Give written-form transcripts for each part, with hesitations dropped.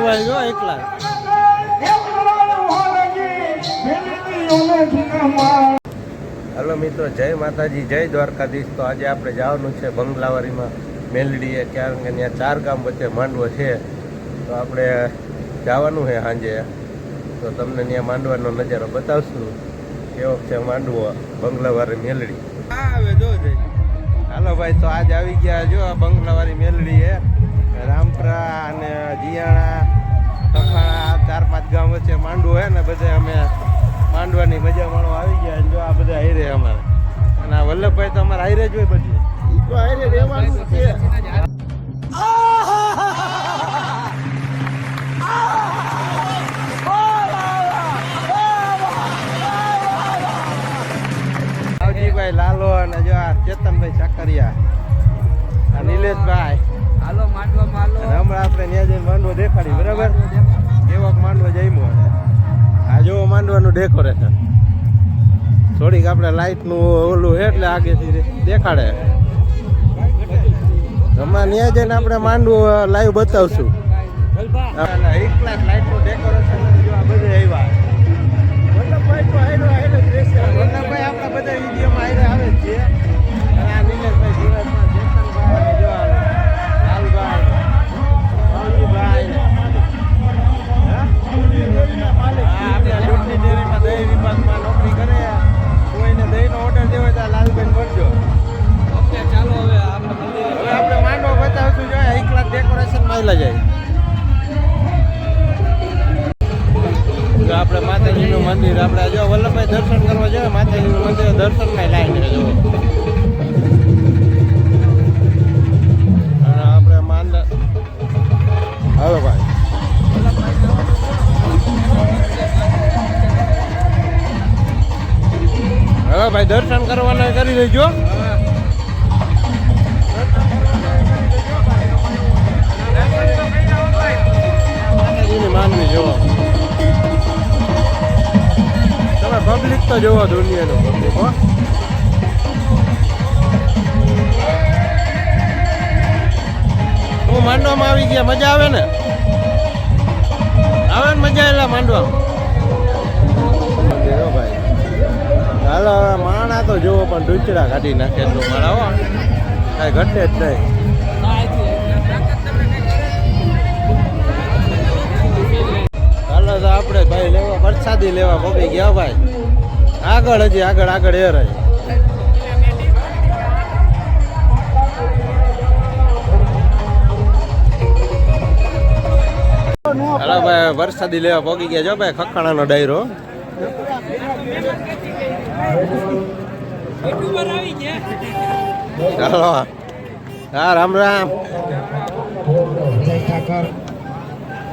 ભાઈ જો એકલા. હલો મિત્રો, જય માતાજી, જય દ્વારકાધીશ. તો આજે આપણે જવાનું છે બંગલાવાડીમાં મેલડીએ, કારણ કે ત્યાં 4 ગામ વચ્ચે માંડવો છે. તો આપણે જવાનું છે સાંજે. તો તમને ત્યાં માંડવાનો નજારો બતાવશું કેવો છે માંડવો બંગલાવાળી મેલડી. હવે જો હાલો ભાઈ, તો આજ આવી ગયા જો આ બંગલાવાળી મેલડી છે. રામપરા અને જીયાણા, તખાણા 4-5 ગામ વચ્ચે માંડવો છે ને. બધે અમે માંડવાની મજા માણવા આવી ગયા. જો આ બધા હાઈરે અમારે, અને આ વલ્લભભાઈ તો અમારે હાઈરે જ હોય. બધી તો હાઈરે રહેવાનું છે. આવજીભાઈ લાલો અને જો આ ચેતનભાઈ ચાકરિયા, આ નિલેશભાઈ. હાલો માંડવામાં હાલો. હમણાં આપણે ત્યાં જઈને માંડવો દેખાડી, બરાબર? કેવો માંડવો જઈમો. આ જો માંડવાનું ડેકોરેશન થોડીક આપણે લાઈટનું ઓલું છે એટલે આગેથી દેખાડે. હમણાં ત્યાં જઈને આપણે માંડવું લાઈવ બતાવશું. લાઈટનું ડેકોરેશન આ બધે આવ્યા. વલ્લભભાઈ તો વલ્લભભાઈ આપણા બધા વિડીયોમાં આવે જ છે. આ નિલેશભાઈ, જીવાતમાં ચેતનભાઈ, જો લાલભાઈ, ભાઈ ચૂંટણી ડેરીમાં દહીં વિભાગમાં નોકરી કરે. કોઈને દહીંનો ઓર્ડર દેવો તો લાલભાઈ કરજો. ઓકે ચાલો, હવે આપણે માંડવો બતાવશું. જો એકલા ડેકોરેશન માયલા જાય. જો આપણે માતાજીનું મંદિર, આપણે જો વલ્લભભાઈ દર્શન કરવા જોઈએ. માતાજીનું મંદિર દર્શનમાં લાઈન છે જો. અને આપણે માંડ હવે ભાઈ હવે ભાઈ દર્શન કરવાના કરી લેજો. માતાજીની માનવી જોવો તમે. પબ્લિક તો જોવો, દુનિયાનું પબ્લિક. હો હું માંડવામાં આવી ગયા. મજા આવે ને? આવે ને મજા? એલા માંડવા ભાઈ. હાલો હવે માણા તો જોવો, પણ ડૂચડા કાઢી નાખે એટલું માણા. હો કાંઈ ઘટે જ નહીં. હાલો તો આપણે ભાઈ લેવા વરસાદી લેવા પગી ગયા ભાઈ. આગળ હજી આગળ આગળ એ રહી. હાલો ભાઈ વરસાદી લેવા પગી ગયા. જો ભાઈ ખખાણાનો ડાયરો. ચાલો હા, રામ રામ.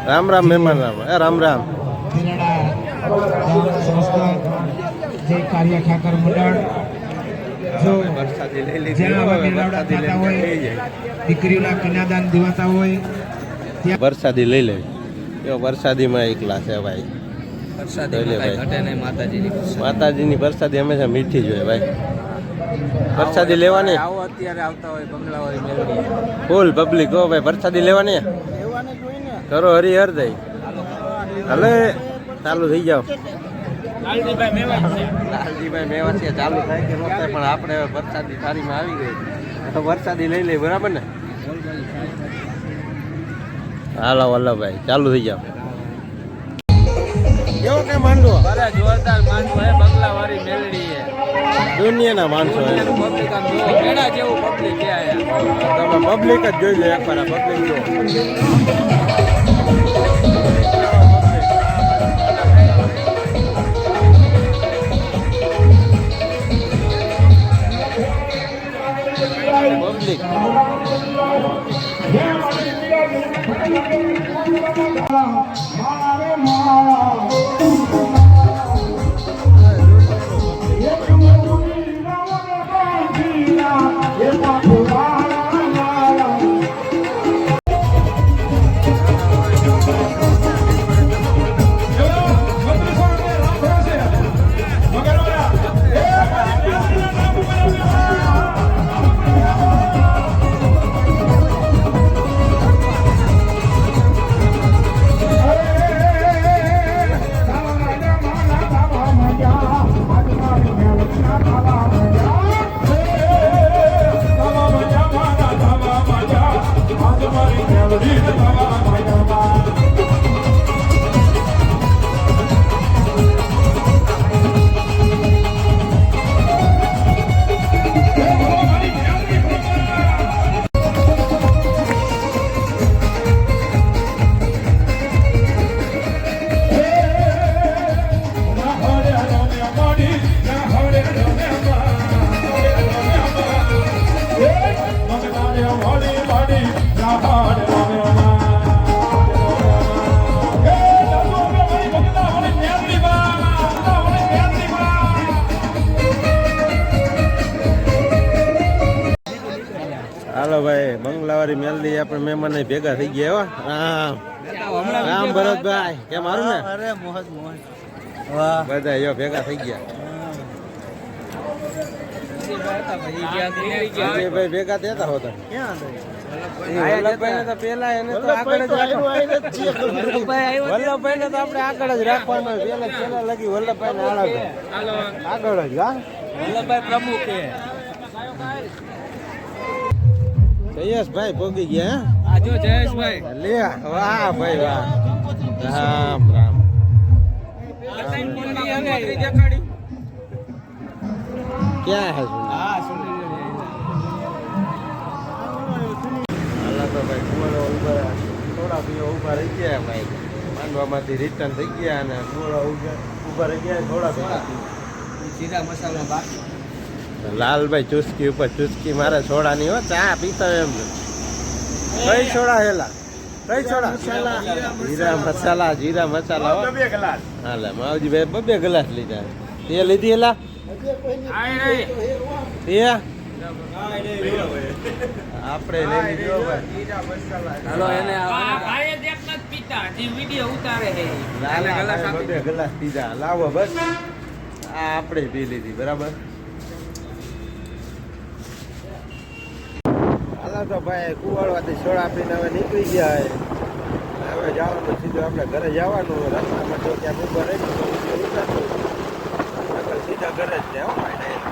રામ રામ મહેમાન. રામ રામ રામ. જે કાર્ય ઠાકર મંડળ જો દીકરીઓના કન્યાદાન દેવાતા હોય વરસાદી લઈ લે. વરસાદીમાં એકલા છે ભાઈ. માતાજીની વરસાદી હંમેશા મીઠી જ હોય ભાઈ. વરસાદી લેવાની અત્યારે આવતા હોય બંગલાવાળી મેલડી. ફૂલ પબ્લિક હો ભાઈ. વરસાદી લેવાની કરો હરિહર દઈ. હાલે ચાલુ થઈ જાવ. લાલજીભાઈ મેવાસી ચાલુ થાય કે ન થાય, પણ આપણે વરસાદી થાળીમાં આવી ગઈ તો વરસાદી લઈ લઈ, બરાબર ને? હાલો વલ્લભભાઈ ચાલુ થઈ જાવ. કેવો કે માંડવો? અરે જોરદાર માંડવો હે બંગલાવાળી મેલડી હે. દુનિયાના માણસો પબ્લિક આમ જો કેડા જેવું પબ્લિક છે આયા. તમે પબ્લિક જ જોઈ લો એકવાર. પબ્લિક જો પબ્લિક. બંગલાવાળી મેલડી આપણે મહેમાન ભેગા થઈ ગયા હો. રામ ભરતભાઈ કેમ મારું ને અરે મોહજ મોહજ વાહ બધા યો ભેગા થઈ ગયા. ભાઈ ભેગા થતા હોતા વલ્લભભાઈ ને તો પેલા એને તો આગળ જ વલ્લભભાઈ ને તો આપણે આગળ જ રાખવાનું પેલા પેલા લગી વલ્લભભાઈ ને આગળ જ હા વલ્લભભાઈ પ્રમુખ છે જયેશભાઈ પોગી ગયા આ જો જયેશભાઈ લે વાહ ભાઈ વાહ રામ રામ ક્યાં હે હાલા તો ભાઈ કુવાડો ઉભા થોડા પીઓ ઉભા રહી ગયા ભાઈ માંડવામાંથી રિટર્ન થઈ ગયા અને થોડા ઉભા રહી ગયા થોડા પીવા જીરા મસાલા બાકી લાલભાઈ ચુસ્કી ઉપર ચુસ્કી મારે સોડાની હો ચા પીતો એમ કઈ સોડા હેલા કઈ સોડા જીરા મસાલા હો હાલે માવજી ભાઈ બબે ગ્લાસ લીધા તે લીધી હેલા તે આપણે લઈ લીધો ભાઈ હાલો એને ભાઈ દેખ મત પીતા જે વિડિયો ઉતારે છે બબે ગ્લાસ પીધા લાવો બસ આ આપણે પી લીધી બરાબર. હાલા તો ભાઈ કુવાડવાથી સોડા પીને હવે નીકળી ગયા હવે જવાનું સીધું આપણે ઘરે જવાનું રસ્તામાં તો ત્યાં ઉભા રહી સીધા ઘરે જ જાય ભાઈ.